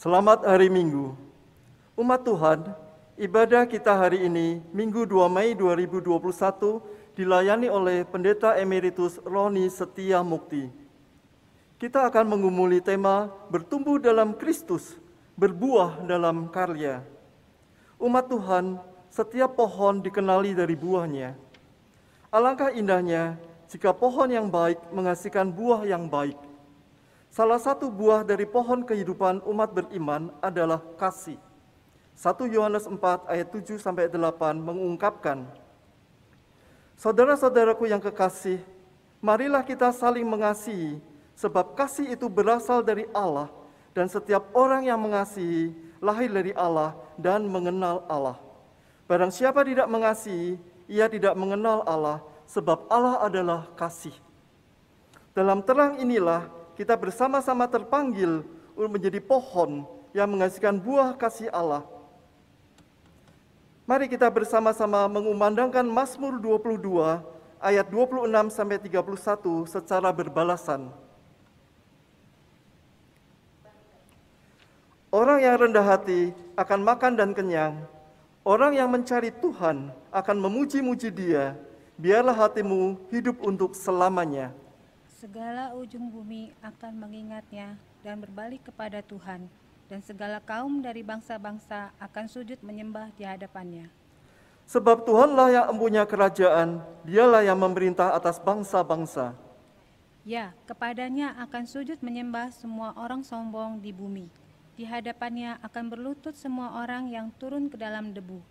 Selamat hari Minggu. Umat Tuhan, ibadah kita hari ini, Minggu 2 Mei 2021, dilayani oleh Pendeta Emeritus Roni Setia Mukti. Kita akan mengumuli tema bertumbuh dalam Kristus, berbuah dalam karya. Umat Tuhan, setiap pohon dikenali dari buahnya. Alangkah indahnya jika pohon yang baik menghasilkan buah yang baik. Salah satu buah dari pohon kehidupan umat beriman adalah kasih. 1 Yohanes 4 ayat 7-8 mengungkapkan, "Saudara-saudaraku yang kekasih, marilah kita saling mengasihi, sebab kasih itu berasal dari Allah, dan setiap orang yang mengasihi lahir dari Allah dan mengenal Allah. Barang siapa tidak mengasihi, ia tidak mengenal Allah, sebab Allah adalah kasih." Dalam terang inilah kita bersama-sama terpanggil untuk menjadi pohon yang menghasilkan buah kasih Allah. Mari kita bersama-sama mengumandangkan Mazmur 22 ayat 26-31 secara berbalasan. Orang yang rendah hati akan makan dan kenyang. Orang yang mencari Tuhan akan memuji-muji Dia. Biarlah hatimu hidup untuk selamanya. Segala ujung bumi akan mengingatnya dan berbalik kepada Tuhan, dan segala kaum dari bangsa-bangsa akan sujud menyembah di hadapannya. Sebab Tuhanlah yang empunya kerajaan, Dialah yang memerintah atas bangsa-bangsa. Ya, kepadanya akan sujud menyembah semua orang sombong di bumi. Di hadapannya akan berlutut semua orang yang turun ke dalam debu,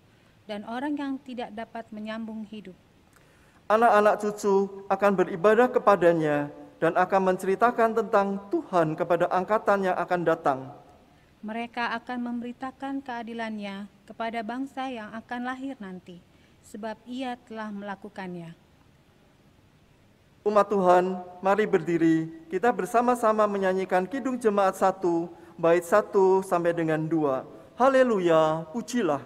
dan orang yang tidak dapat menyambung hidup. Anak-anak cucu akan beribadah kepadanya dan akan menceritakan tentang Tuhan kepada angkatan yang akan datang. Mereka akan memberitakan keadilannya kepada bangsa yang akan lahir nanti, sebab Ia telah melakukannya. Umat Tuhan, mari berdiri, kita bersama-sama menyanyikan Kidung Jemaat 1, bait 1 sampai dengan 2. Haleluya, pujilah.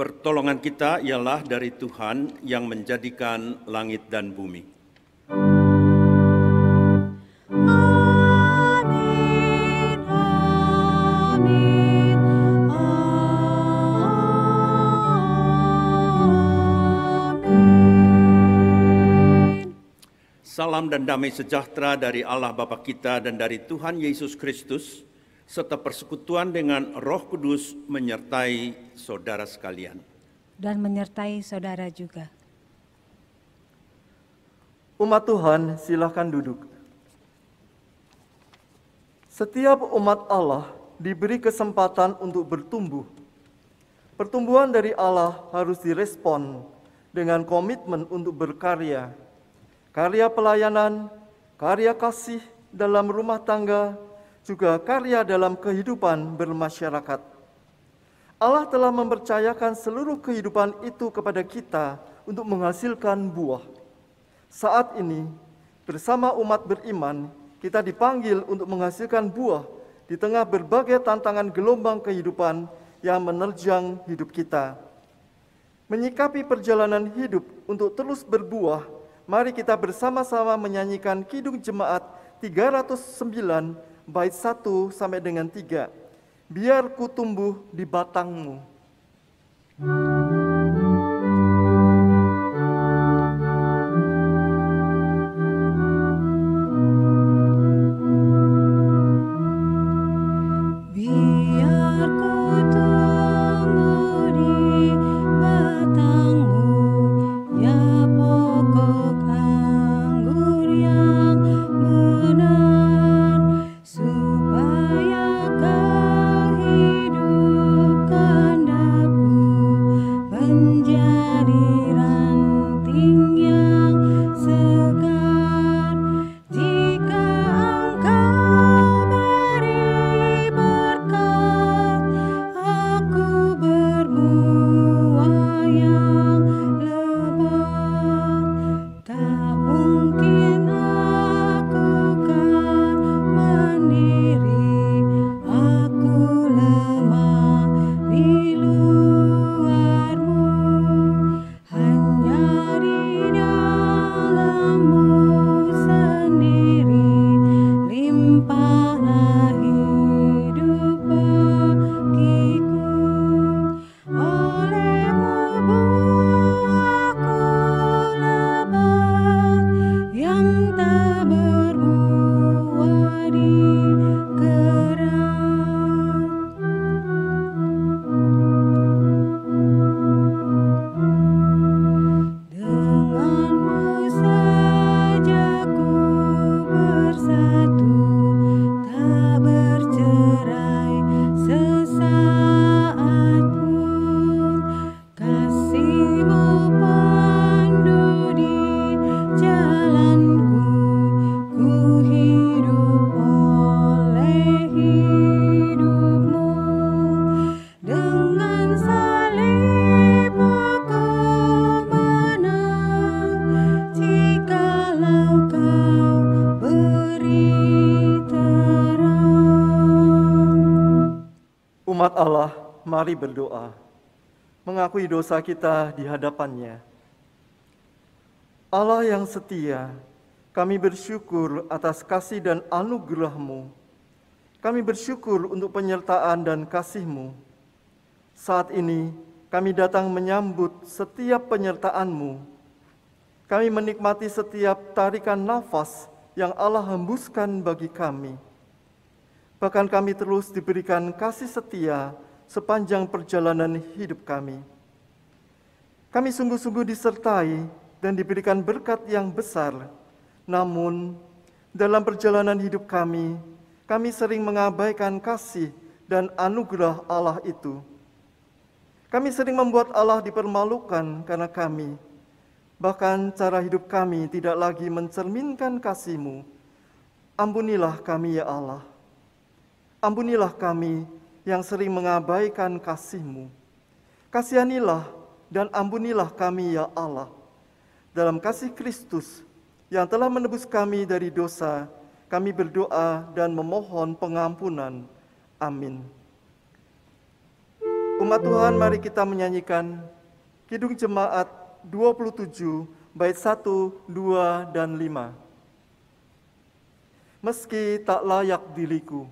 Pertolongan kita ialah dari Tuhan yang menjadikan langit dan bumi. Amin, amin, amin. Salam dan damai sejahtera dari Allah Bapa kita dan dari Tuhan Yesus Kristus, serta persekutuan dengan Roh Kudus menyertai saudara sekalian. Dan menyertai saudara juga. Umat Tuhan, silakan duduk. Setiap umat Allah diberi kesempatan untuk bertumbuh. Pertumbuhan dari Allah harus direspon dengan komitmen untuk berkarya, karya pelayanan, karya kasih dalam rumah tangga, juga karya dalam kehidupan bermasyarakat. Allah telah mempercayakan seluruh kehidupan itu kepada kita untuk menghasilkan buah. Saat ini, bersama umat beriman, kita dipanggil untuk menghasilkan buah di tengah berbagai tantangan gelombang kehidupan yang menerjang hidup kita. Menyikapi perjalanan hidup untuk terus berbuah, mari kita bersama-sama menyanyikan Kidung Jemaat 309 bait 1 sampai dengan 3. Biar ku tumbuh di batangmu. Umat Allah, mari berdoa, mengakui dosa kita di hadapan-Nya. Allah yang setia, kami bersyukur atas kasih dan anugerah-Mu. Kami bersyukur untuk penyertaan dan kasih-Mu. Saat ini, kami datang menyambut setiap penyertaan-Mu. Kami menikmati setiap tarikan nafas yang Allah hembuskan bagi kami. Bahkan kami terus diberikan kasih setia sepanjang perjalanan hidup kami. Kami sungguh-sungguh disertai dan diberikan berkat yang besar. Namun, dalam perjalanan hidup kami sering mengabaikan kasih dan anugerah Allah itu. Kami sering membuat Allah dipermalukan karena kami. Bahkan cara hidup kami tidak lagi mencerminkan kasih-Mu. Ampunilah kami ya Allah. Ampunilah kami yang sering mengabaikan kasih-Mu. Kasihanilah dan ampunilah kami ya Allah. Dalam kasih Kristus yang telah menebus kami dari dosa, kami berdoa dan memohon pengampunan. Amin. Umat Tuhan, mari kita menyanyikan Kidung Jemaat 27, bait 1, 2, dan 5. Meski tak layak diriku.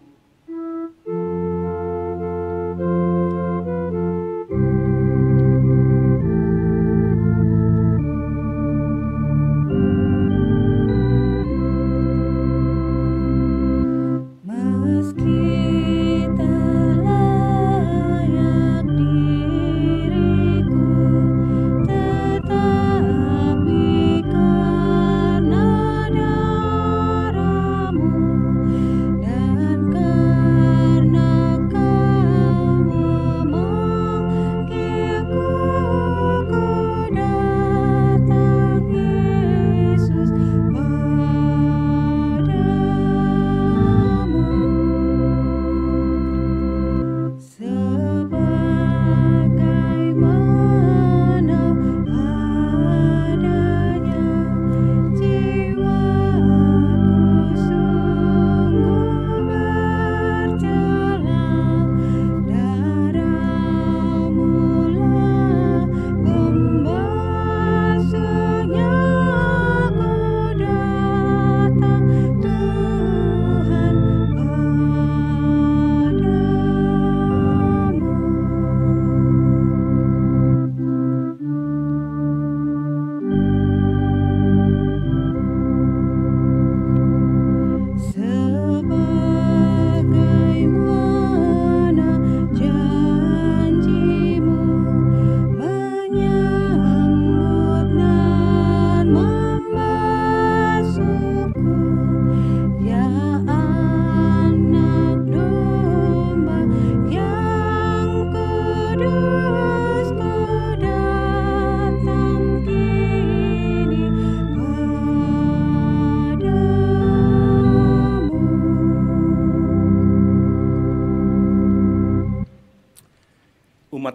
Dan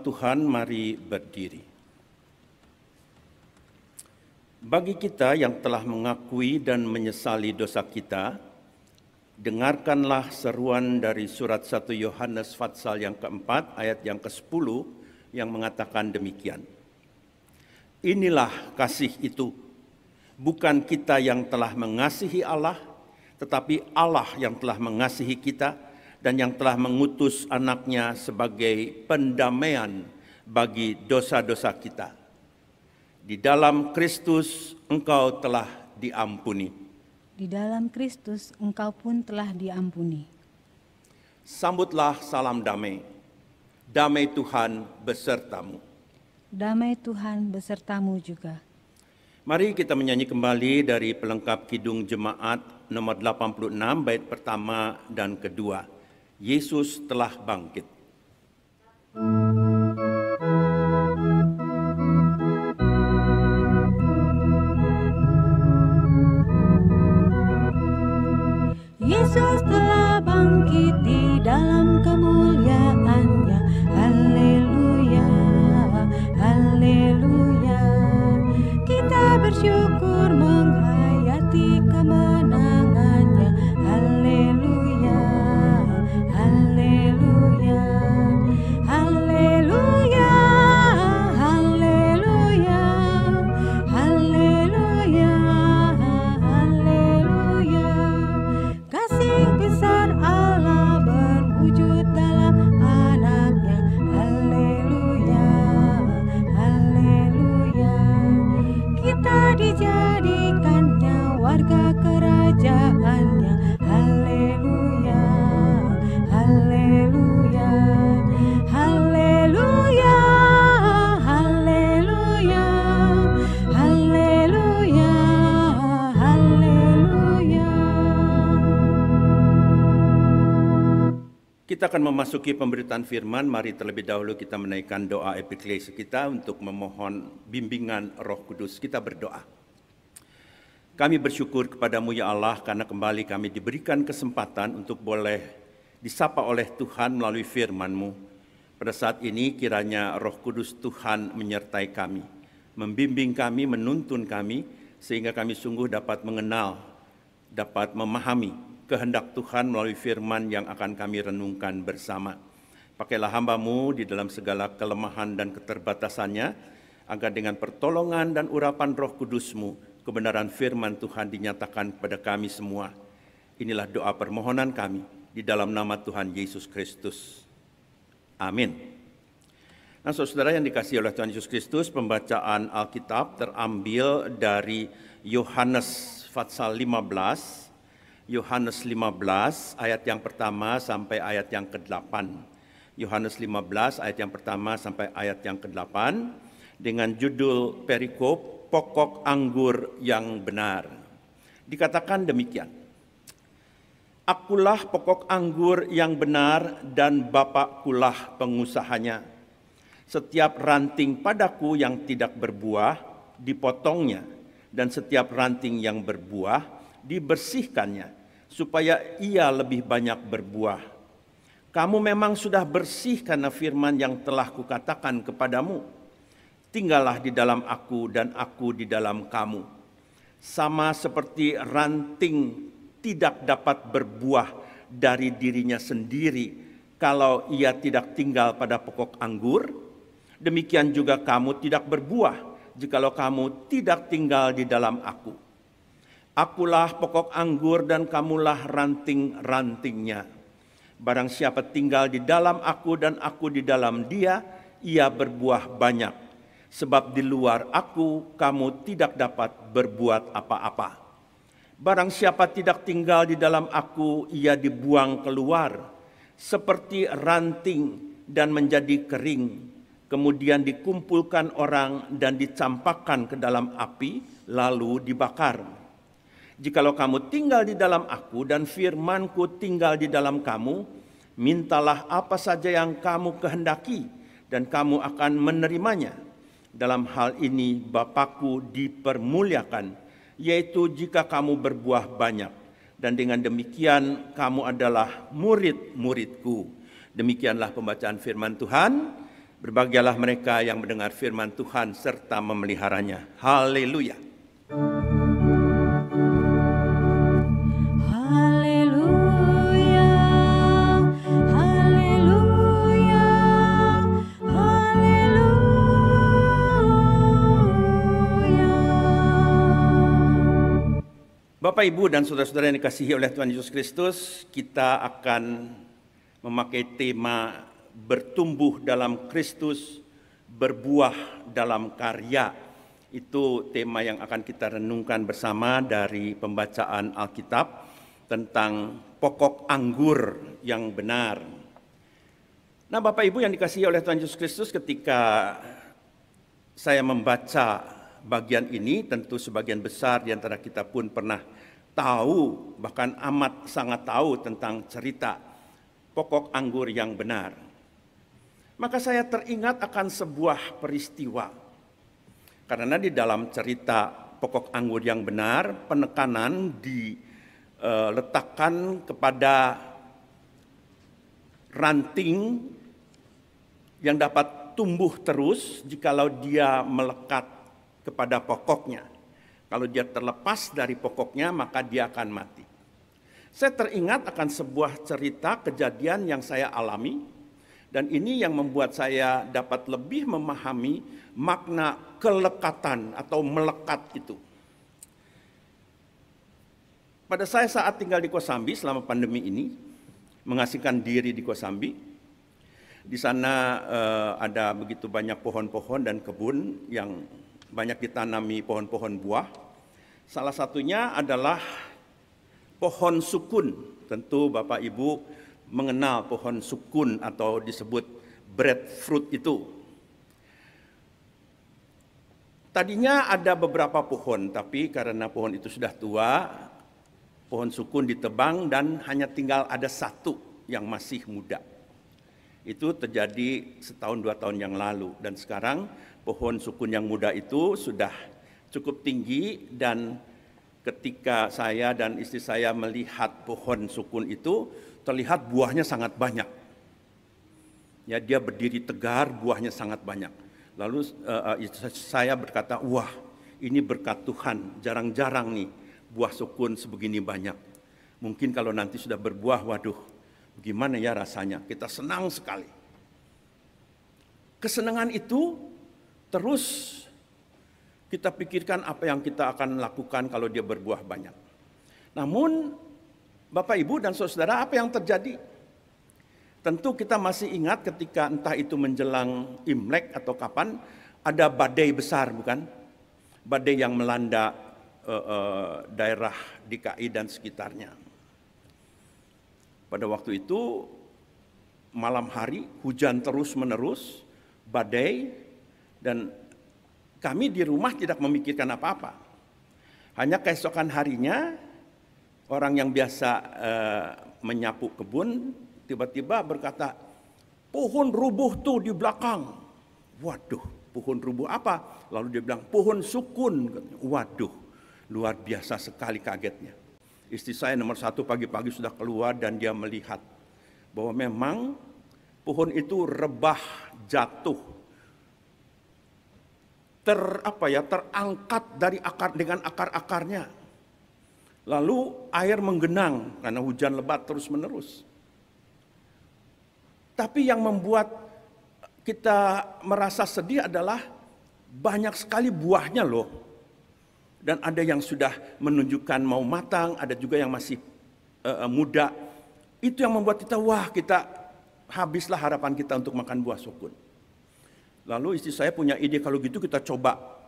Tuhan, mari berdiri. Bagi kita yang telah mengakui dan menyesali dosa kita, dengarkanlah seruan dari surat 1 Yohanes pasal yang keempat, ayat yang ke-10 yang mengatakan demikian. Inilah kasih itu, bukan kita yang telah mengasihi Allah, tetapi Allah yang telah mengasihi kita dan yang telah mengutus anaknya sebagai pendamaian bagi dosa-dosa kita. Di dalam Kristus engkau telah diampuni. Di dalam Kristus engkau pun telah diampuni. Sambutlah salam damai. Damai Tuhan besertamu. Damai Tuhan besertamu juga. Mari kita menyanyi kembali dari pelengkap Kidung Jemaat nomor 86 bait pertama dan kedua. Yesus telah bangkit. Yesus telah bangkit di dalam kemuliaan-Nya. Haleluya, haleluya. Kita bersyukur menghayati kemenangan-Nya. Haleluya, haleluya, haleluya, haleluya, haleluya, haleluya. Kasih besar Allah berwujud dalam anaknya. Haleluya, haleluya. Kita dijadikannya warga kerajaannya. Haleluya, haleluya, haleluya, haleluya, haleluya, haleluya. Kita akan memasuki pemberitaan firman. Mari terlebih dahulu kita menaikkan doa epiklesi kita untuk memohon bimbingan Roh Kudus. Kita berdoa. Kami bersyukur kepadamu ya Allah karena kembali kami diberikan kesempatan untuk boleh disapa oleh Tuhan melalui firman-Mu. Pada saat ini kiranya Roh Kudus Tuhan menyertai kami, membimbing kami, menuntun kami, sehingga kami sungguh dapat mengenal, dapat memahami kehendak Tuhan melalui firman yang akan kami renungkan bersama. Pakailah hamba-Mu di dalam segala kelemahan dan keterbatasannya, agar dengan pertolongan dan urapan Roh Kudus-Mu, kebenaran firman Tuhan dinyatakan kepada kami semua. Inilah doa permohonan kami di dalam nama Tuhan Yesus Kristus. Amin. Nah, saudara yang dikasihi oleh Tuhan Yesus Kristus, pembacaan Alkitab terambil dari Yohanes pasal 15, Yohanes 15 ayat yang pertama sampai ayat yang ke-8. Yohanes 15 ayat yang pertama sampai ayat yang ke-8 dengan judul perikop pokok anggur yang benar. Dikatakan demikian. Akulah pokok anggur yang benar dan Bapakkulah pengusahanya. Setiap ranting padaku yang tidak berbuah dipotongnya, dan setiap ranting yang berbuah dibersihkannya, supaya ia lebih banyak berbuah. Kamu memang sudah bersih karena firman yang telah kukatakan kepadamu. Tinggallah di dalam aku dan aku di dalam kamu. Sama seperti ranting tidak dapat berbuah dari dirinya sendiri kalau ia tidak tinggal pada pokok anggur, demikian juga kamu tidak berbuah jikalau kamu tidak tinggal di dalam aku. Akulah pokok anggur dan kamulah ranting-rantingnya. Barang siapa tinggal di dalam aku dan aku di dalam dia, ia berbuah banyak. Sebab di luar aku, kamu tidak dapat berbuat apa-apa. Barang siapa tidak tinggal di dalam aku, ia dibuang keluar, seperti ranting dan menjadi kering. Kemudian dikumpulkan orang dan dicampakkan ke dalam api, lalu dibakar. Jikalau kamu tinggal di dalam aku dan firman-Ku tinggal di dalam kamu, mintalah apa saja yang kamu kehendaki, dan kamu akan menerimanya. Dalam hal ini Bapakku dipermuliakan, yaitu jika kamu berbuah banyak, dan dengan demikian kamu adalah murid-muridku. Demikianlah pembacaan firman Tuhan. Berbahagialah mereka yang mendengar firman Tuhan serta memeliharanya. Haleluya. Haleluya, haleluya, haleluya. Bapak, Ibu, dan saudara-saudara yang dikasihi oleh Tuhan Yesus Kristus, kita akan memakai tema bertumbuh dalam Kristus, berbuah dalam karya. Itu tema yang akan kita renungkan bersama dari pembacaan Alkitab tentang pokok anggur yang benar. Nah, Bapak Ibu yang dikasihi oleh Tuhan Yesus Kristus, ketika saya membaca bagian ini, tentu sebagian besar di antara kita pun pernah tahu, bahkan amat sangat tahu tentang cerita pokok anggur yang benar. Maka saya teringat akan sebuah peristiwa. Karena di dalam cerita pokok anggur yang benar, penekanan diletakkan kepada ranting yang dapat tumbuh terus jikalau dia melekat kepada pokoknya. Kalau dia terlepas dari pokoknya, maka dia akan mati. Saya teringat akan sebuah cerita kejadian yang saya alami, dan ini yang membuat saya dapat lebih memahami makna kelekatan atau melekat itu. Pada saya saat tinggal di Kosambi selama pandemi ini, mengasingkan diri di Kosambi, di sana ada begitu banyak pohon-pohon dan kebun yang banyak ditanami pohon-pohon buah. Salah satunya adalah pohon sukun. Tentu Bapak Ibu mengenal pohon sukun atau disebut breadfruit itu. Tadinya ada beberapa pohon, tapi karena pohon itu sudah tua, pohon sukun ditebang dan hanya tinggal ada satu yang masih muda. Itu terjadi setahun 2 tahun yang lalu, dan sekarang pohon sukun yang muda itu sudah cukup tinggi, dan ketika saya dan istri saya melihat pohon sukun itu, terlihat buahnya sangat banyak. Ya, dia berdiri tegar, buahnya sangat banyak. Lalu saya berkata, wah, ini berkat Tuhan, jarang-jarang nih buah sukun sebegini banyak. Mungkin kalau nanti sudah berbuah, waduh, bagaimana ya rasanya? Kita senang sekali. Kesenangan itu terus kita pikirkan apa yang kita akan lakukan kalau dia berbuah banyak. Namun, Bapak, Ibu, dan saudara, apa yang terjadi? Tentu kita masih ingat ketika entah itu menjelang Imlek atau kapan, ada badai besar, bukan? Badai yang melanda daerah DKI dan sekitarnya. Pada waktu itu, malam hari, hujan terus-menerus, badai, dan kami di rumah tidak memikirkan apa-apa. Hanya keesokan harinya, orang yang biasa menyapu kebun tiba-tiba berkata, pohon rubuh tuh di belakang. Waduh, pohon rubuh apa? Lalu dia bilang, pohon sukun. Waduh, luar biasa sekali kagetnya. Istri saya nomor 1 pagi-pagi sudah keluar dan dia melihat bahwa memang pohon itu rebah, jatuh, terangkat dari akar dengan akar-akarnya. Lalu air menggenang karena hujan lebat terus-menerus. Tapi yang membuat kita merasa sedih adalah banyak sekali buahnya loh. Dan ada yang sudah menunjukkan mau matang, ada juga yang masih muda. Itu yang membuat kita, wah, kita habislah harapan kita untuk makan buah sukun. Lalu istri saya punya ide, kalau gitu kita coba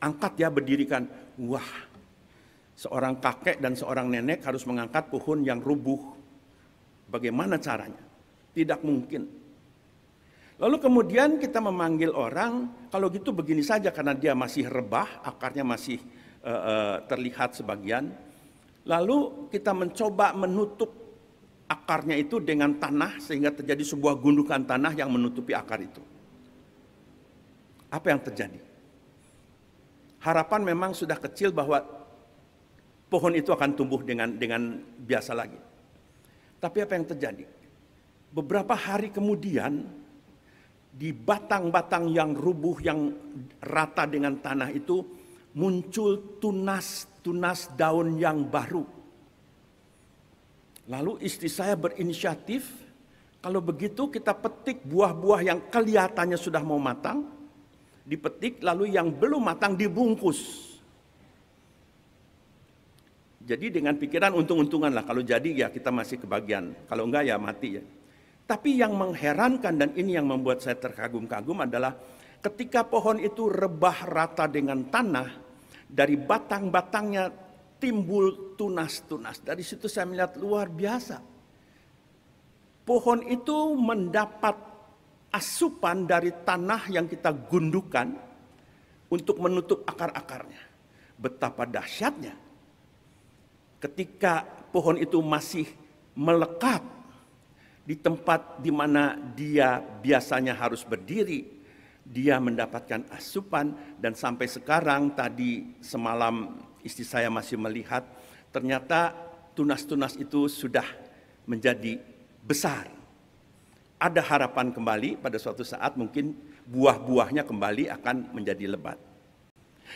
angkat ya, berdirikan. Wah, seorang kakek dan seorang nenek harus mengangkat pohon yang rubuh. Bagaimana caranya? Tidak mungkin. Lalu kemudian kita memanggil orang, kalau gitu begini saja, karena dia masih rebah, akarnya masih terlihat sebagian. Lalu kita mencoba menutup akarnya itu dengan tanah, sehingga terjadi sebuah gundukan tanah yang menutupi akar itu. Apa yang terjadi? Harapan memang sudah kecil bahwa pohon itu akan tumbuh dengan biasa lagi. Tapi apa yang terjadi? Beberapa hari kemudian, di batang-batang yang rubuh yang rata dengan tanah itu muncul tunas-tunas daun yang baru. Lalu istri saya berinisiatif, kalau begitu kita petik buah-buah yang kelihatannya sudah mau matang, dipetik, lalu yang belum matang dibungkus. Jadi dengan pikiran untung-untungan lah, kalau jadi ya kita masih kebagian, kalau enggak ya mati ya. Tapi yang mengherankan dan ini yang membuat saya terkagum-kagum adalah ketika pohon itu rebah rata dengan tanah, dari batang-batangnya timbul tunas-tunas. Dari situ saya melihat luar biasa. Pohon itu mendapat asupan dari tanah yang kita gundukan untuk menutup akar-akarnya. Betapa dahsyatnya ketika pohon itu masih melekat di tempat di mana dia biasanya harus berdiri, dia mendapatkan asupan. Dan sampai sekarang, tadi semalam istri saya masih melihat, ternyata tunas-tunas itu sudah menjadi besar. Ada harapan kembali pada suatu saat mungkin buah-buahnya kembali akan menjadi lebat.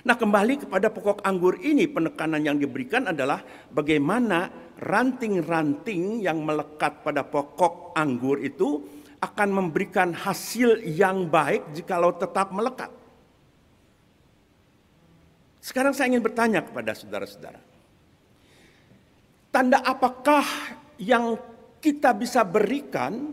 Nah, kembali kepada pokok anggur ini, penekanan yang diberikan adalah bagaimana ranting-ranting yang melekat pada pokok anggur itu akan memberikan hasil yang baik jikalau tetap melekat. Sekarang saya ingin bertanya kepada saudara-saudara, tanda apakah yang kita bisa berikan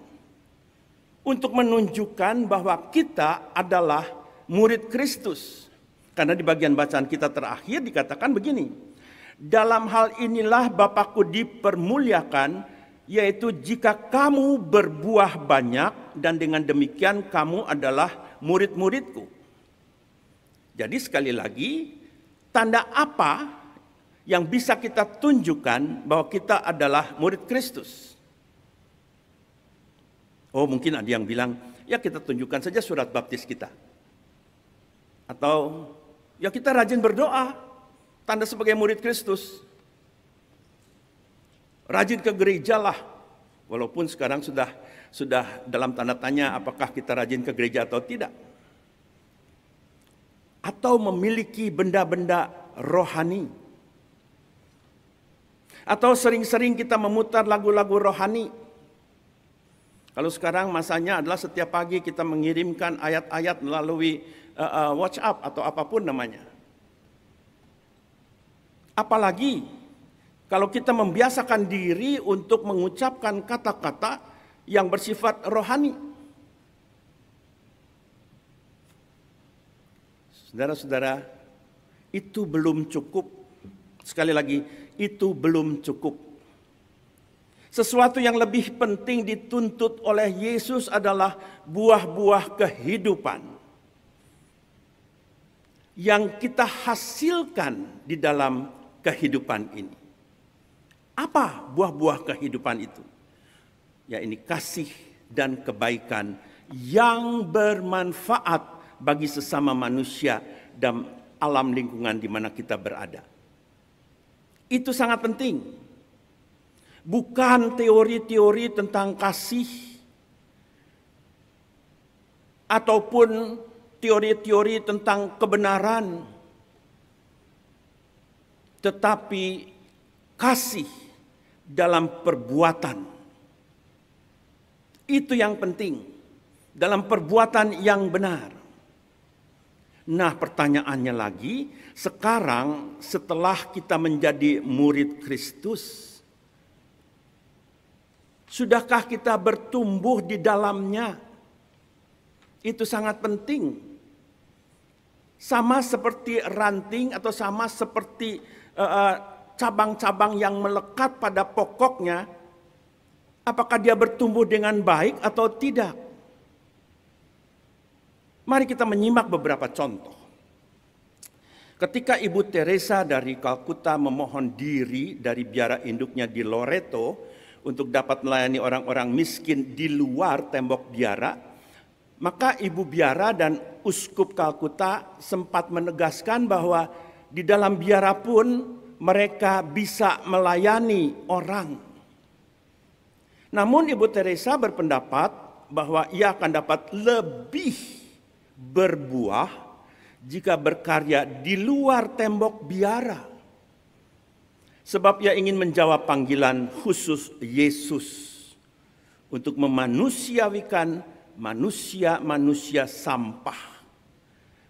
untuk menunjukkan bahwa kita adalah murid Kristus? Karena di bagian bacaan kita terakhir dikatakan begini, dalam hal inilah Bapakku dipermuliakan, yaitu jika kamu berbuah banyak dan dengan demikian kamu adalah murid-muridku. Jadi sekali lagi, tanda apa yang bisa kita tunjukkan bahwa kita adalah murid Kristus? Oh, mungkin ada yang bilang, ya kita tunjukkan saja surat baptis kita. Atau ya kita rajin berdoa, tanda sebagai murid Kristus. Rajin ke gereja lah, walaupun sekarang sudah dalam tanda tanya apakah kita rajin ke gereja atau tidak. Atau memiliki benda-benda rohani. Atau sering-sering kita memutar lagu-lagu rohani. Kalau sekarang masanya adalah setiap pagi kita mengirimkan ayat-ayat melalui WhatsApp atau apapun namanya. Apalagi kalau kita membiasakan diri untuk mengucapkan kata-kata yang bersifat rohani. Saudara-saudara, itu belum cukup. Sekali lagi, itu belum cukup. Sesuatu yang lebih penting dituntut oleh Yesus adalah buah-buah kehidupan yang kita hasilkan di dalam kehidupan ini. Apa buah-buah kehidupan itu? Ya, ini kasih dan kebaikan yang bermanfaat bagi sesama manusia dan alam lingkungan di mana kita berada. Itu sangat penting. Bukan teori-teori tentang kasih ataupun teori-teori tentang kebenaran, tetapi kasih dalam perbuatan. Itu yang penting, dalam perbuatan yang benar. Nah, pertanyaannya lagi, sekarang setelah kita menjadi murid Kristus, sudahkah kita bertumbuh di dalamnya? Itu sangat penting. Sama seperti ranting atau sama seperti cabang-cabang yang melekat pada pokoknya, apakah dia bertumbuh dengan baik atau tidak? Mari kita menyimak beberapa contoh. Ketika Ibu Teresa dari Kalkuta memohon diri dari biara induknya di Loreto untuk dapat melayani orang-orang miskin di luar tembok biara, maka Ibu Biara dan Uskup Kalkuta sempat menegaskan bahwa di dalam biara pun mereka bisa melayani orang. Namun Ibu Teresa berpendapat bahwa ia akan dapat lebih berbuah jika berkarya di luar tembok biara. Sebab ia ingin menjawab panggilan khusus Yesus untuk memanusiawikan manusia-manusia sampah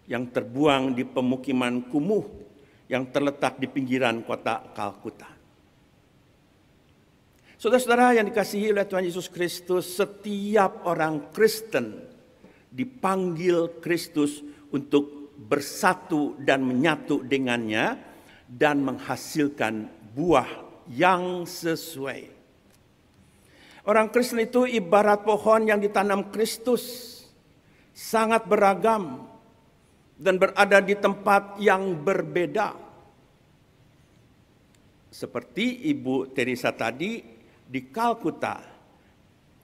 yang terbuang di pemukiman kumuh yang terletak di pinggiran kota Kalkuta. Saudara-saudara yang dikasihi oleh Tuhan Yesus Kristus, setiap orang Kristen dipanggil Kristus untuk bersatu dan menyatu dengannya dan menghasilkan buah yang sesuai. Orang Kristen itu ibarat pohon yang ditanam Kristus, sangat beragam dan berada di tempat yang berbeda. Seperti Ibu Teresa tadi di Kalkuta,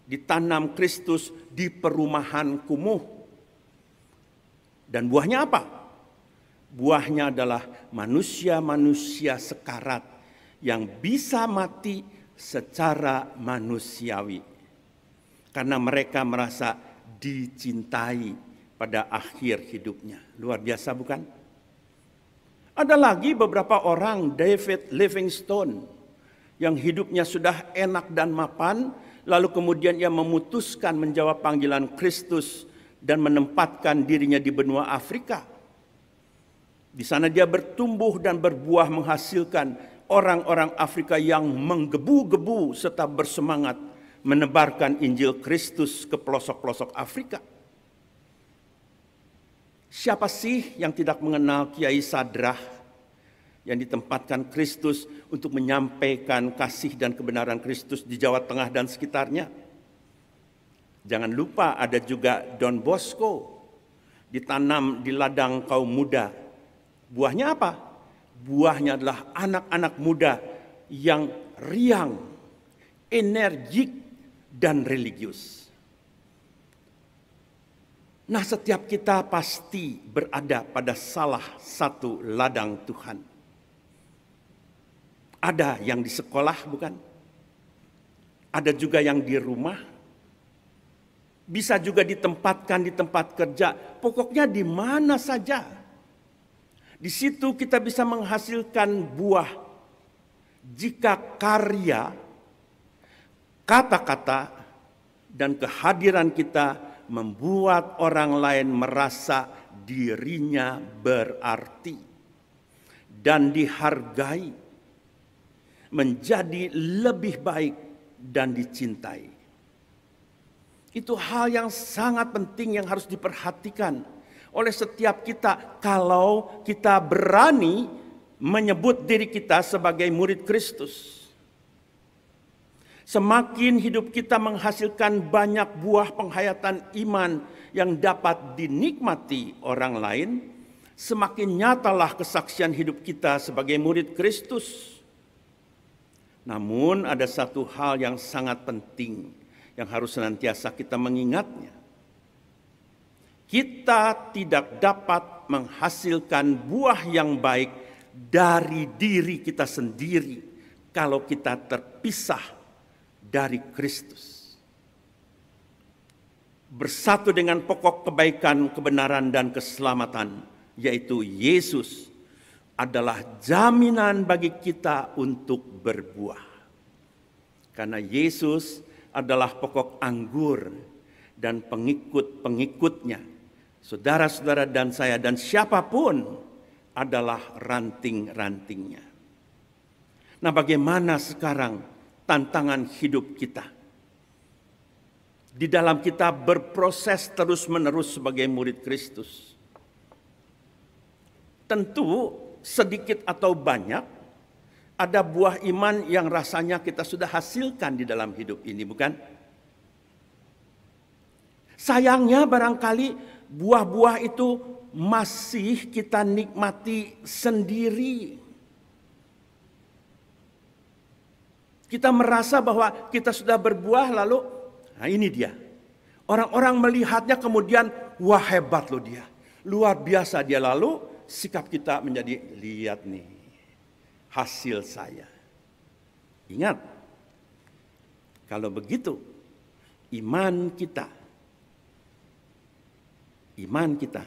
ditanam Kristus di perumahan kumuh. Dan buahnya apa? Buahnya adalah manusia-manusia sekarat yang bisa mati secara manusiawi. Karena mereka merasa dicintai pada akhir hidupnya. Luar biasa bukan? Ada lagi beberapa orang, David Livingstone, yang hidupnya sudah enak dan mapan, lalu kemudian ia memutuskan menjawab panggilan Kristus dan menempatkan dirinya di benua Afrika. Di sana dia bertumbuh dan berbuah menghasilkan orang-orang Afrika yang menggebu-gebu serta bersemangat menebarkan Injil Kristus ke pelosok-pelosok Afrika. Siapa sih yang tidak mengenal Kiai Sadrah yang ditempatkan Kristus untuk menyampaikan kasih dan kebenaran Kristus di Jawa Tengah dan sekitarnya? Jangan lupa ada juga Don Bosco, ditanam di ladang kaum muda. Buahnya apa? Buahnya adalah anak-anak muda yang riang, energik, dan religius. Nah, setiap kita pasti berada pada salah satu ladang Tuhan. Ada yang di sekolah, bukan? Ada juga yang di rumah. Bisa juga ditempatkan di tempat kerja. Pokoknya di mana saja. Di situ kita bisa menghasilkan buah. Jika karya, kata-kata, dan kehadiran kita membuat orang lain merasa dirinya berarti dan dihargai, menjadi lebih baik dan dicintai. Itu hal yang sangat penting yang harus diperhatikan oleh setiap kita kalau kita berani menyebut diri kita sebagai murid Kristus. Semakin hidup kita menghasilkan banyak buah penghayatan iman yang dapat dinikmati orang lain, semakin nyatalah kesaksian hidup kita sebagai murid Kristus. Namun ada satu hal yang sangat penting yang harus senantiasa kita mengingatnya. Kita tidak dapat menghasilkan buah yang baik dari diri kita sendiri kalau kita terpisah dari Kristus. Bersatu dengan pokok kebaikan, kebenaran, dan keselamatan, yaitu Yesus, adalah jaminan bagi kita untuk berbuah. Karena Yesus adalah pokok anggur dan pengikut-pengikutnya, saudara-saudara dan saya dan siapapun adalah ranting-rantingnya. Nah, bagaimana sekarang tantangan hidup kita? Di dalam kita berproses terus-menerus sebagai murid Kristus. Tentu sedikit atau banyak ada buah iman yang rasanya kita sudah hasilkan di dalam hidup ini, bukan? Sayangnya barangkali buah-buah itu masih kita nikmati sendiri. Kita merasa bahwa kita sudah berbuah lalu, nah ini dia. Orang-orang melihatnya kemudian, wah hebat loh dia. Luar biasa dia, lalu sikap kita menjadi, lihat nih hasil saya. Ingat, kalau begitu iman kita iman kita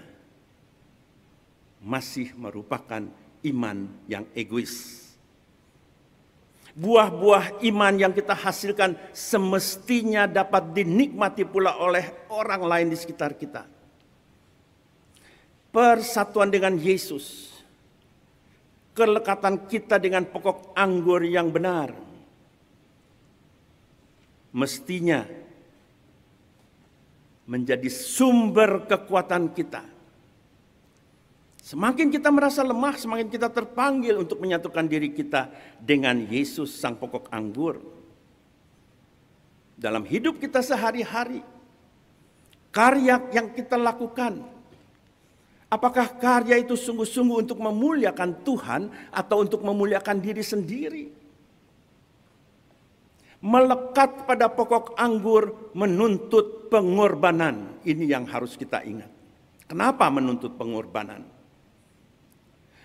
masih merupakan iman yang egois. Buah-buah iman yang kita hasilkan semestinya dapat dinikmati pula oleh orang lain di sekitar kita. Persatuan dengan Yesus, kelekatan kita dengan pokok anggur yang benar, mestinya menjadi sumber kekuatan kita. Semakin kita merasa lemah, semakin kita terpanggil untuk menyatukan diri kita dengan Yesus sang pokok anggur. Dalam hidup kita sehari-hari, karya yang kita lakukan, apakah karya itu sungguh-sungguh untuk memuliakan Tuhan atau untuk memuliakan diri sendiri? Melekat pada pokok anggur menuntut pengorbanan. Ini yang harus kita ingat. Kenapa menuntut pengorbanan?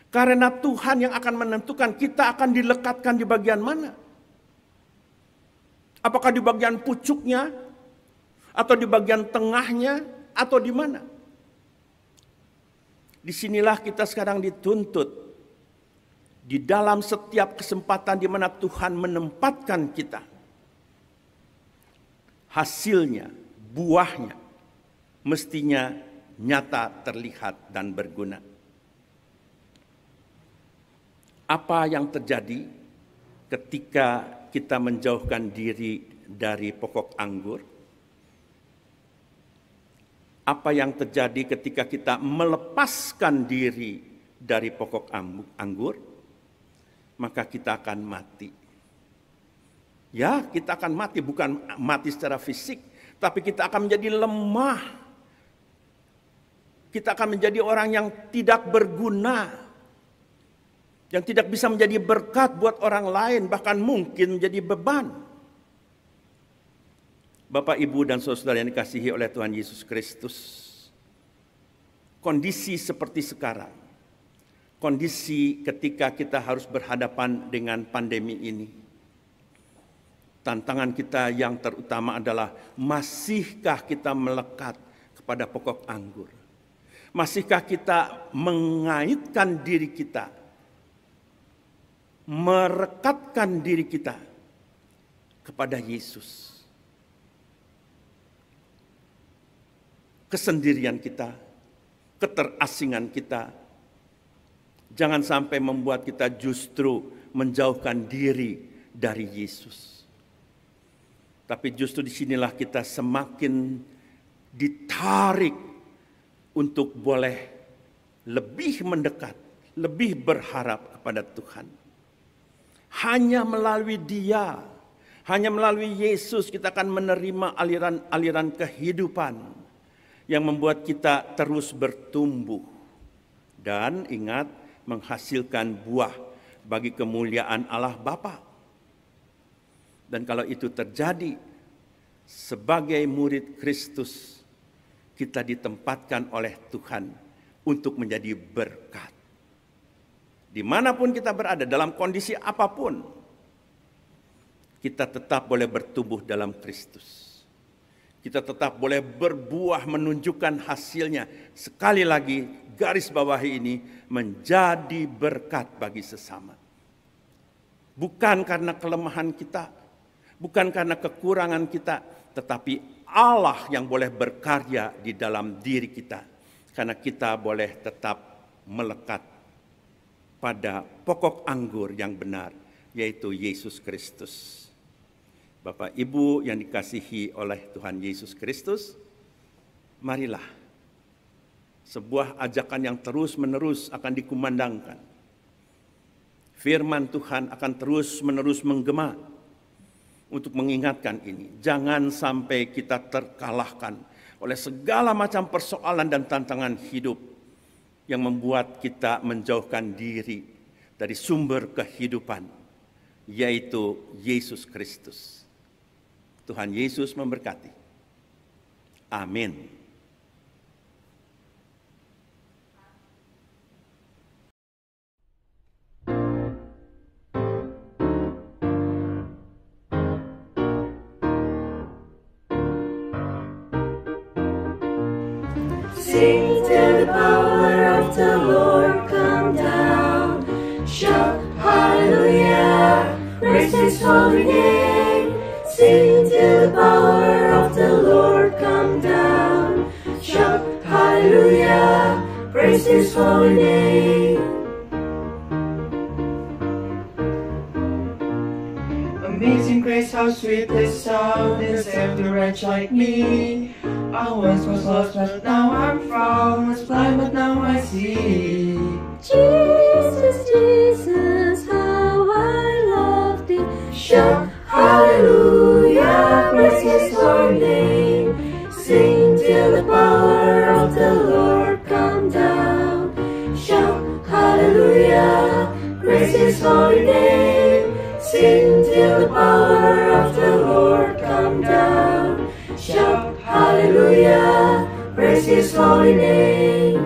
Karena Tuhan yang akan menentukan kita akan dilekatkan di bagian mana. Apakah di bagian pucuknya, atau di bagian tengahnya, atau di mana? Disinilah kita sekarang dituntut. Di dalam setiap kesempatan di mana Tuhan menempatkan kita. Hasilnya, buahnya, mestinya nyata, terlihat, dan berguna. Apa yang terjadi ketika kita menjauhkan diri dari pokok anggur? Apa yang terjadi ketika kita melepaskan diri dari pokok anggur? Maka kita akan mati. Ya, kita akan mati, bukan mati secara fisik, tapi kita akan menjadi lemah. Kita akan menjadi orang yang tidak berguna, yang tidak bisa menjadi berkat buat orang lain, bahkan mungkin menjadi beban. Bapak, Ibu, dan saudara yang dikasihi oleh Tuhan Yesus Kristus, kondisi seperti sekarang, kondisi ketika kita harus berhadapan dengan pandemi ini, tantangan kita yang terutama adalah, masihkah kita melekat kepada pokok anggur? Masihkah kita mengaitkan diri kita, merekatkan diri kita kepada Yesus? Kesendirian kita, keterasingan kita, jangan sampai membuat kita justru menjauhkan diri dari Yesus. Tapi justru disinilah kita semakin ditarik untuk boleh lebih mendekat, lebih berharap kepada Tuhan. Hanya melalui Dia, hanya melalui Yesus kita akan menerima aliran-aliran kehidupan yang membuat kita terus bertumbuh dan ingat menghasilkan buah bagi kemuliaan Allah Bapa. Dan kalau itu terjadi, sebagai murid Kristus, kita ditempatkan oleh Tuhan untuk menjadi berkat. Dimanapun kita berada, dalam kondisi apapun, kita tetap boleh bertumbuh dalam Kristus. Kita tetap boleh berbuah, menunjukkan hasilnya. Sekali lagi, garis bawahi ini, menjadi berkat bagi sesama. Bukan karena kelemahan kita, bukan karena kekurangan kita, tetapi Allah yang boleh berkarya di dalam diri kita. Karena kita boleh tetap melekat pada pokok anggur yang benar, yaitu Yesus Kristus. Bapak Ibu yang dikasihi oleh Tuhan Yesus Kristus, marilah sebuah ajakan yang terus-menerus akan dikumandangkan. Firman Tuhan akan terus-menerus menggema untuk mengingatkan ini. Jangan sampai kita terkalahkan oleh segala macam persoalan dan tantangan hidup yang membuat kita menjauhkan diri dari sumber kehidupan, yaitu Yesus Kristus. Tuhan Yesus memberkati. Amin. Si Sing till the power of the Lord come down. Shout hallelujah, praise His holy name. Sing till the power of the Lord come down. Shout hallelujah, praise His holy name. Amazing grace, how sweet the sound that saved a wretch like me. I once was lost, but now I'm found. Was blind, but now I see. Jesus, Jesus, how I love Thee. Shout hallelujah, praise His holy name. Sing till the power of the Lord come down. Shout hallelujah, praise His holy name. Sing till the power of the Lord come down. Shout hallelujah, praise His holy name.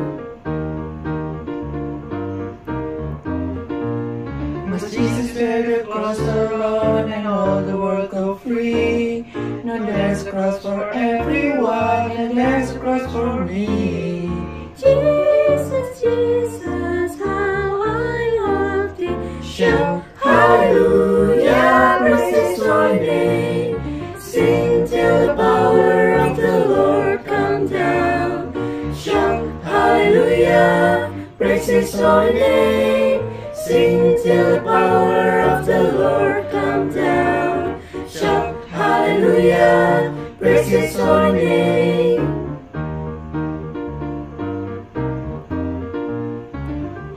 Must Jesus bear the cross alone and all the world go free? No, there's a cross for everyone and there's a cross for me. Jesus, Jesus, how I love Thee. Shout hallelujah, praise His holy name. Sing till the power of the Lord come down. Shout hallelujah, praise His holy name. Sing till the power of the Lord come down. Shout hallelujah, praise His holy name.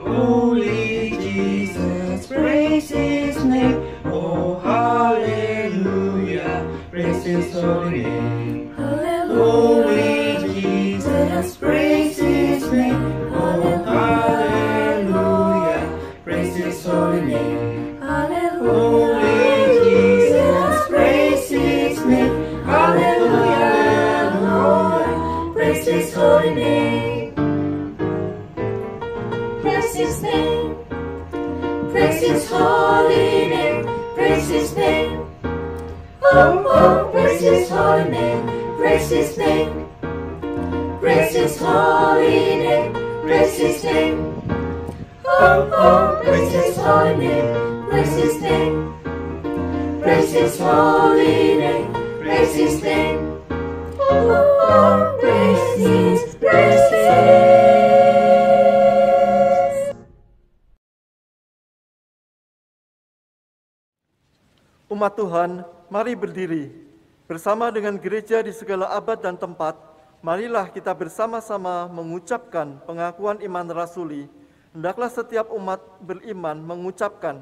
Holy Jesus, praise His name. Oh, hallelujah, praise His holy name. Holy Jesus, praise His name. Oh, hallelujah, praise His holy name. Holy Jesus, praise His name. Hallelujah, Lord, Praise His holy name. Praise His name. Praise His holy name. Praise His name. Oh, oh, praise His holy name. Praise His name. Praise His holy name. Praise His name. Oh, oh, praise His holy name. Praise His name. Praise His holy name. Praise His name. Oh, oh, praise His, praise His. Umat Tuhan, mari berdiri. Bersama dengan gereja di segala abad dan tempat, marilah kita bersama-sama mengucapkan pengakuan iman rasuli. Hendaklah setiap umat beriman mengucapkan,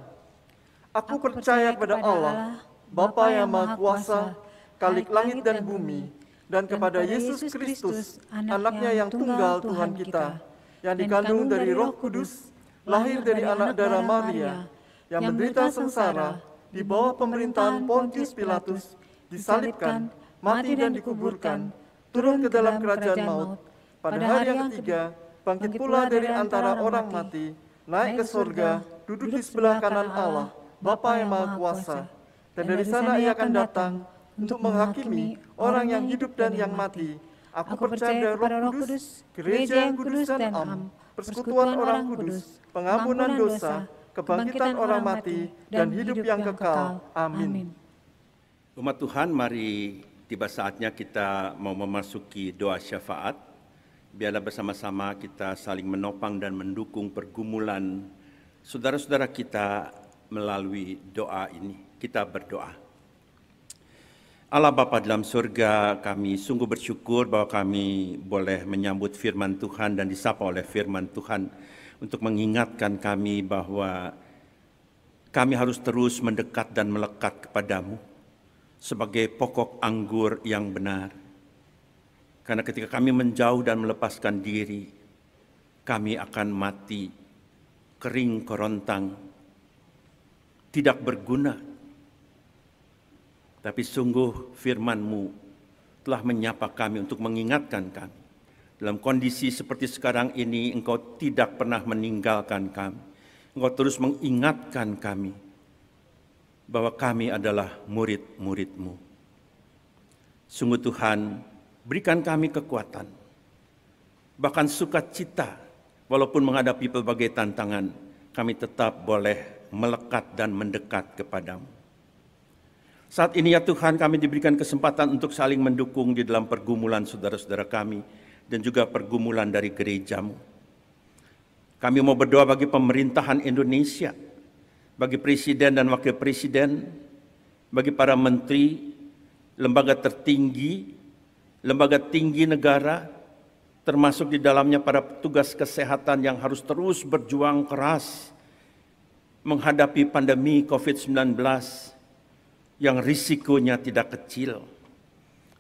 Aku percaya kepada Allah, Bapa yang Maha Kuasa, Khalik langit dan bumi, dan kepada Yesus Kristus, anaknya yang tunggal Tuhan kita, yang dikandung dari Roh Kudus, lahir dari anak darah Maria, yang menderita sengsara, di bawah pemerintahan Pontius Pilatus, disalibkan, mati dan dikuburkan, turun ke dalam kerajaan maut. Pada hari yang ketiga, bangkit pula dari antara orang mati, naik ke surga, duduk di sebelah kanan Allah, Bapa yang Maha Kuasa. Dan dari sana Ia akan datang untuk menghakimi orang yang hidup dan yang mati. Aku percaya pada Roh Kudus, gereja yang kudus dan am, persekutuan orang kudus, pengampunan dosa, kebangkitan orang mati, dan hidup yang kekal. Amin. Umat Tuhan, mari tiba saatnya kita mau memasuki doa syafaat. Biarlah bersama-sama kita saling menopang dan mendukung pergumulan saudara-saudara kita melalui doa ini. Kita berdoa. Allah Bapa dalam surga, kami sungguh bersyukur bahwa kami boleh menyambut firman Tuhan dan disapa oleh firman Tuhan untuk mengingatkan kami bahwa kami harus terus mendekat dan melekat kepadamu sebagai pokok anggur yang benar. Karena ketika kami menjauh dan melepaskan diri, kami akan mati, kering kerontang, tidak berguna. Tapi sungguh firman-Mu telah menyapa kami untuk mengingatkan kami. Dalam kondisi seperti sekarang ini, Engkau tidak pernah meninggalkan kami. Engkau terus mengingatkan kami bahwa kami adalah murid-murid-Mu. Sungguh Tuhan, berikan kami kekuatan bahkan sukacita, walaupun menghadapi berbagai tantangan, kami tetap boleh melekat dan mendekat kepadamu. Saat ini ya Tuhan, kami diberikan kesempatan untuk saling mendukung di dalam pergumulan saudara-saudara kami dan juga pergumulan dari gerejamu. Kami mau berdoa bagi pemerintahan Indonesia, bagi presiden dan wakil presiden, bagi para menteri, lembaga tertinggi, lembaga tinggi negara, termasuk di dalamnya para petugas kesehatan yang harus terus berjuang keras menghadapi pandemi COVID-19 yang risikonya tidak kecil.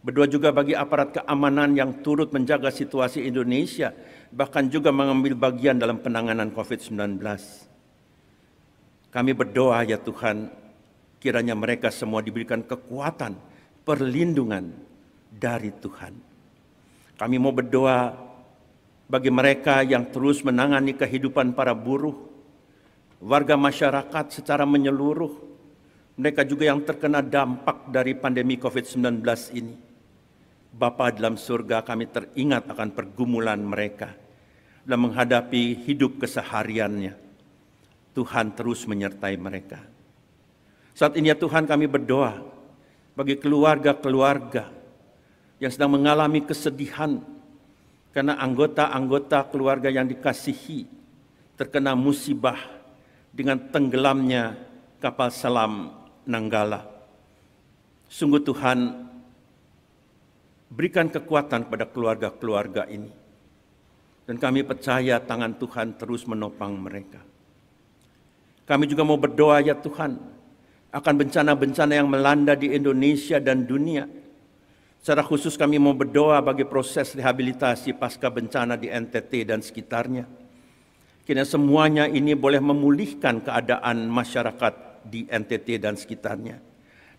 Berdoa juga bagi aparat keamanan yang turut menjaga situasi Indonesia, bahkan juga mengambil bagian dalam penanganan COVID-19. Kami berdoa ya Tuhan, kiranya mereka semua diberikan kekuatan, perlindungan dari Tuhan. Kami mau berdoa bagi mereka yang terus menangani kehidupan para buruh, warga masyarakat secara menyeluruh, mereka juga yang terkena dampak dari pandemi COVID-19 ini. Bapa dalam surga, kami teringat akan pergumulan mereka dalam menghadapi hidup kesehariannya. Tuhan terus menyertai mereka. Saat ini ya Tuhan, kami berdoa bagi keluarga-keluarga yang sedang mengalami kesedihan karena anggota-anggota keluarga yang dikasihi terkena musibah dengan tenggelamnya kapal selam Nanggala. Sungguh Tuhan, berikan kekuatan kepada keluarga-keluarga ini. Dan kami percaya tangan Tuhan terus menopang mereka. Kami juga mau berdoa ya Tuhan, akan bencana-bencana yang melanda di Indonesia dan dunia. Secara khusus kami mau berdoa bagi proses rehabilitasi pasca bencana di NTT dan sekitarnya. Kiranya semuanya ini boleh memulihkan keadaan masyarakat di NTT dan sekitarnya.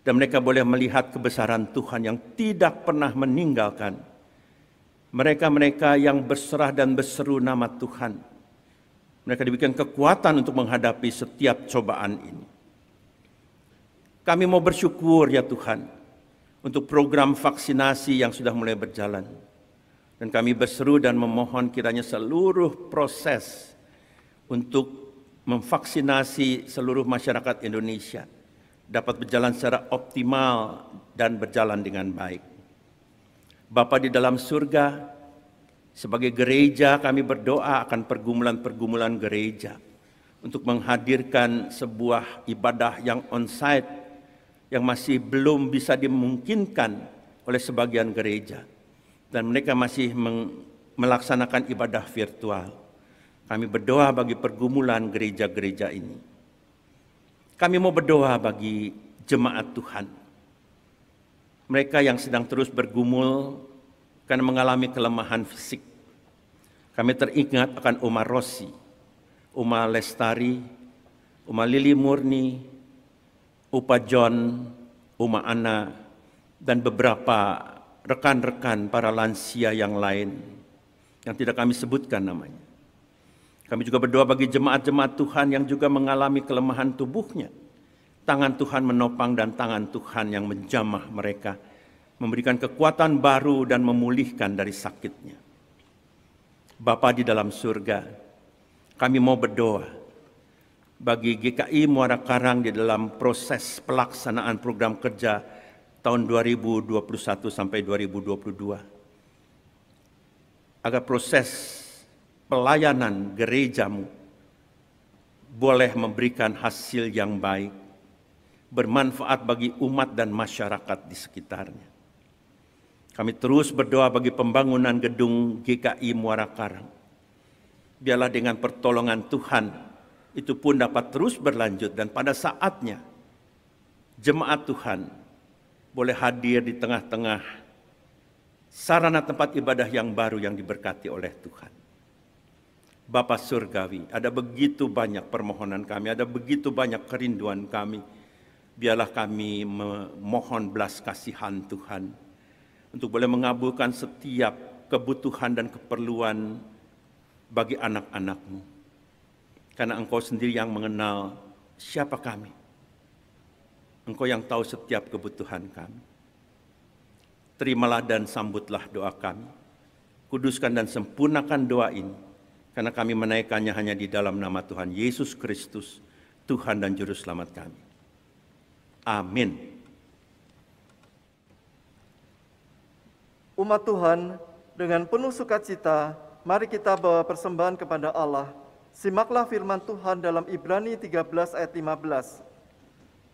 Dan mereka boleh melihat kebesaran Tuhan yang tidak pernah meninggalkan mereka-mereka yang berserah dan berseru nama Tuhan. Mereka diberikan kekuatan untuk menghadapi setiap cobaan ini. Kami mau bersyukur ya Tuhan untuk program vaksinasi yang sudah mulai berjalan. Dan kami berseru dan memohon kiranya seluruh proses untuk memvaksinasi seluruh masyarakat Indonesia dapat berjalan secara optimal dan berjalan dengan baik. Bapa di dalam surga, sebagai gereja kami berdoa akan pergumulan-pergumulan gereja untuk menghadirkan sebuah ibadah yang on-site yang masih belum bisa dimungkinkan oleh sebagian gereja. Dan mereka masih melaksanakan ibadah virtual. Kami berdoa bagi pergumulan gereja-gereja ini. Kami mau berdoa bagi jemaat Tuhan. Mereka yang sedang terus bergumul karena mengalami kelemahan fisik. Kami teringat akan Oma Rosi, Oma Lestari, Oma Lili Murni, Upa John, Oma Ana, dan beberapa rekan-rekan para lansia yang lain yang tidak kami sebutkan namanya. Kami juga berdoa bagi jemaat-jemaat Tuhan yang juga mengalami kelemahan tubuhnya. Tangan Tuhan menopang dan tangan Tuhan yang menjamah mereka, memberikan kekuatan baru dan memulihkan dari sakitnya. Bapa di dalam surga, kami mau berdoa bagi GKI Muara Karang di dalam proses pelaksanaan program kerja tahun 2021 sampai 2022. Agar proses pelayanan gerejamu boleh memberikan hasil yang baik, bermanfaat bagi umat dan masyarakat di sekitarnya. Kami terus berdoa bagi pembangunan gedung GKI Muara Karang. Biarlah dengan pertolongan Tuhan, itu pun dapat terus berlanjut dan pada saatnya jemaat Tuhan boleh hadir di tengah-tengah sarana tempat ibadah yang baru yang diberkati oleh Tuhan. Bapa Surgawi, ada begitu banyak permohonan kami, ada begitu banyak kerinduan kami. Biarlah kami memohon belas kasihan Tuhan untuk boleh mengabulkan setiap kebutuhan dan keperluan bagi anak-anak-Mu. Karena Engkau sendiri yang mengenal siapa kami. Engkau yang tahu setiap kebutuhan kami. Terimalah dan sambutlah doa kami. Kuduskan dan sempurnakan doa ini, karena kami menaikkannya hanya di dalam nama Tuhan Yesus Kristus, Tuhan dan Juru Selamat kami. Amin. Umat Tuhan, dengan penuh sukacita, mari kita bawa persembahan kepada Allah. Simaklah firman Tuhan dalam Ibrani 13 ayat 15.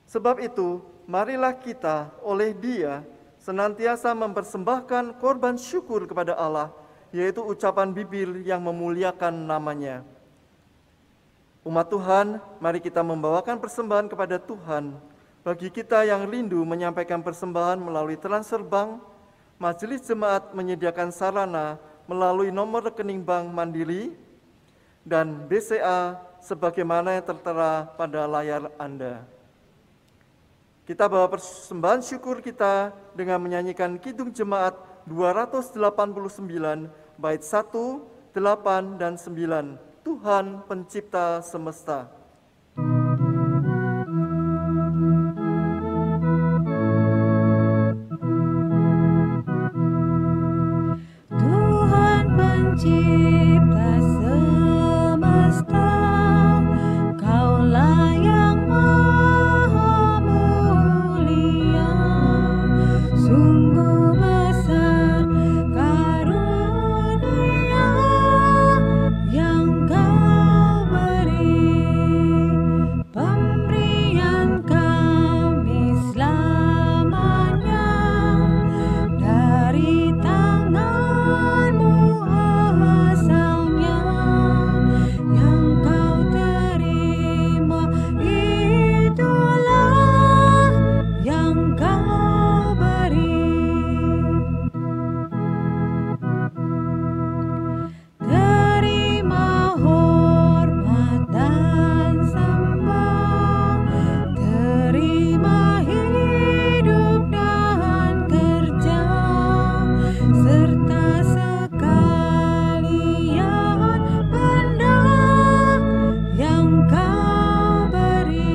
Sebab itu, marilah kita oleh Dia senantiasa mempersembahkan korban syukur kepada Allah, yaitu ucapan bibir yang memuliakan nama-Nya. Umat Tuhan, mari kita membawakan persembahan kepada Tuhan. Bagi kita yang rindu menyampaikan persembahan melalui transfer bank, Majelis Jemaat menyediakan sarana melalui nomor rekening bank Mandiri dan BCA sebagaimana yang tertera pada layar Anda. Kita bawa persembahan syukur kita dengan menyanyikan Kidung Jemaat 289, bait 1, 8, dan 9. Tuhan Pencipta Semesta. Tuhan Pencipta semesta, Kaulah yang maha mulia, sungguh besar karunia yang Kau beri, pemberian kami selamanya dari tangan-Mu asalnya, yang Kau terima itulah yang Kau beri. Terima hormat dan sembah, terima hidup dan kerja, serta sekalian benda yang Kau beri.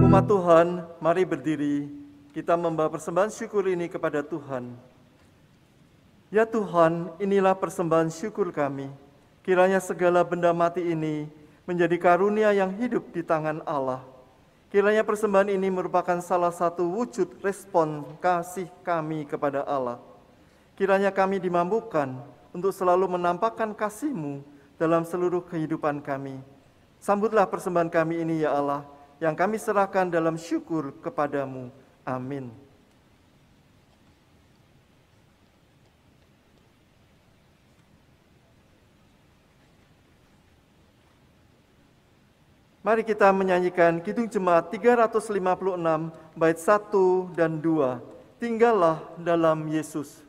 Umat Tuhan, mari berdiri. Kita membawa persembahan syukur ini kepada Tuhan. Ya Tuhan, inilah persembahan syukur kami. Kiranya segala benda mati ini menjadi karunia yang hidup di tangan Allah. Kiranya persembahan ini merupakan salah satu wujud respon kasih kami kepada Allah. Kiranya kami dimampukan untuk selalu menampakkan kasih-Mu dalam seluruh kehidupan kami. Sambutlah persembahan kami ini ya Allah, yang kami serahkan dalam syukur kepada-Mu. Amin. Mari kita menyanyikan Kidung Jemaat 356, bait 1 dan 2. Tinggallah dalam Yesus.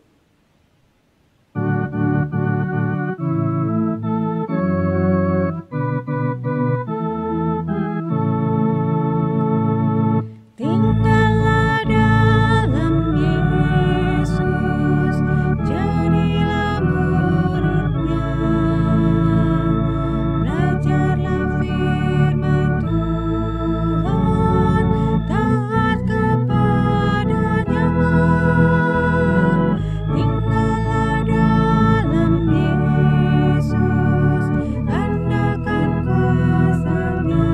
Tinggallah dalam Yesus, jadilah murid-Nya, belajarlah firman Tuhan, taat kepada-Nya. Tinggallah dalam Yesus, andalkan kuasa-Nya.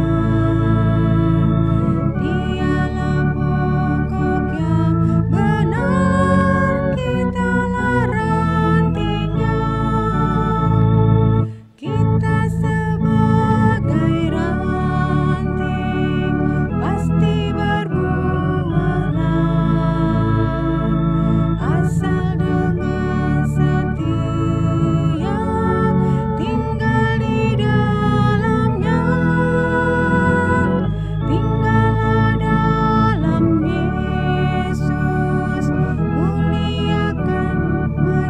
Dialah pokok yang benar, kitalah rantingnya. Kita sebagai ranting pasti berbuahlah, asal dengan setia tinggal di dalamnya. Tinggallah dalam Yesus, muliakan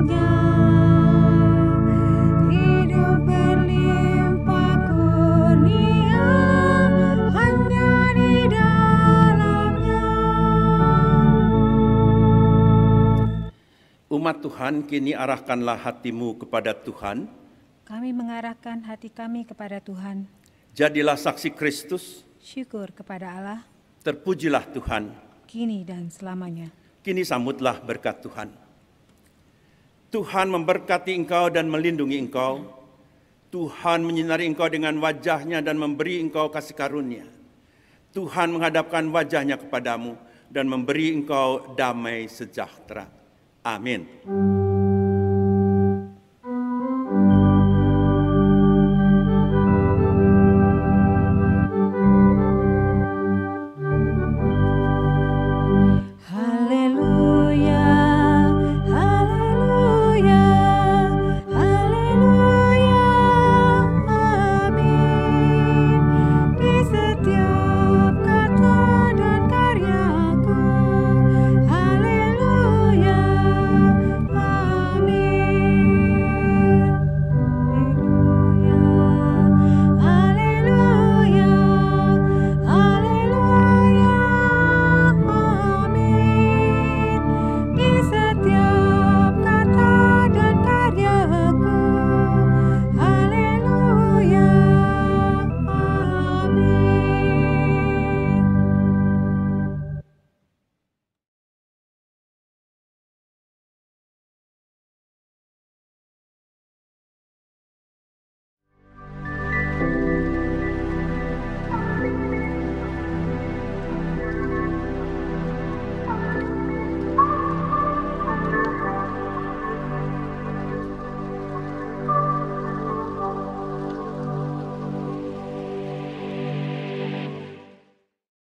Dia. Hidup berlimpah kurnia hanya di dalamnya. Umat Tuhan, kini arahkanlah hatimu kepada Tuhan. Kami mengarahkan hati kami kepada Tuhan. Jadilah saksi Kristus, Syukur kepada Allah, terpujilah Tuhan. kini dan selamanya. Kini sambutlah berkat Tuhan. Tuhan memberkati engkau dan melindungi engkau. Tuhan menyinari engkau dengan wajah-Nya dan memberi engkau kasih karunia. Tuhan menghadapkan wajah-Nya kepadamu dan memberi engkau damai sejahtera. Amin.